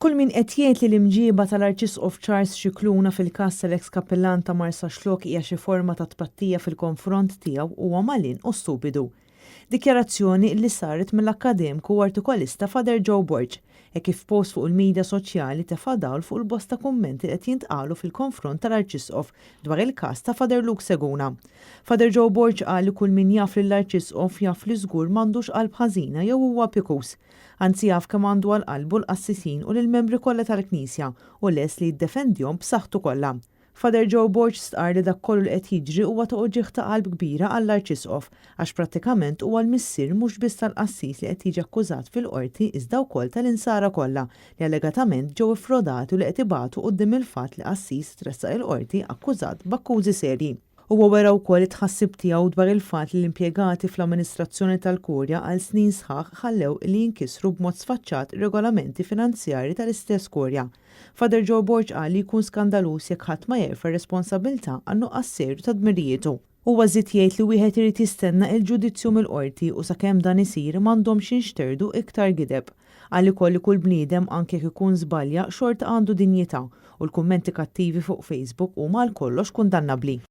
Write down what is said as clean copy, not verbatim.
Kull min qed jgħid li l-imġiba tal-Arċisqof Charles Scicluna fil-każ tal-eks kappellan ta' Marsa Xlok hija xi forma ta' tpattija fil-konfront tiegħu huwa malin u stupidu. Dikjarazzjoni li saret mill-akkademku u artikolista Father Joe Borg, kif post fuq il-medja soċjali tefa' dawl fuq il-bosta kummenti qed jintqalu fil-konfront tal-Arċisqof dwar il-każ ta' Father Luke Seguna. Father Joe Borg qal li kull min jaf li l-Arċisqof jaf li żgur m'għandux qalb ħażina jew huwa pikus. Anzi jaf kemm għandu għall-qalbu l-qassisin u lill-membri kollha tal-Knisja u les li jiddefendihom b'saħħtu kollha. Father Joe Borg stqar li dak kollu li qed jiġri huwa ta' uġigħ ta' qalb kbira għall-Arċisqof għax prattikament huwa l-missier mhux biss tal-qassis li qed jiġi akkużat fil-qorti iżda wkoll tal-insara kollha li allegatament ġew iffrodati u li qed ibatu quddiem il-fatt li qassis tressaq il-qorti akkużat b'akkużi serji. Huwa wera wkoll it-tħassib tiegħu dwar il-fatt li l-impjegati fl-amministrazzjoni tal-Kurja għal snin sħaħ ħallew li jinkisru b'mod sfaċċat regolamenti finanzjarji tal-istess Kurja. Father Joe Borg qal li jkun skandalus jekk ħadd ma jerfa' responsabilità għan-nuqqas serju ta' dmirijietu. Huwa żied jgħid li wieħed irid jistenna l-ġudizzju mill-qorti u sakemm dan isir m'għandhomx jinxterdu iktar gideb. Għal ukoll li kull bniedem anke jekk ikun żbalja xorta għandu dinjità u l-kummenti kattivi fuq Facebook huma għal kollox kundannabbli.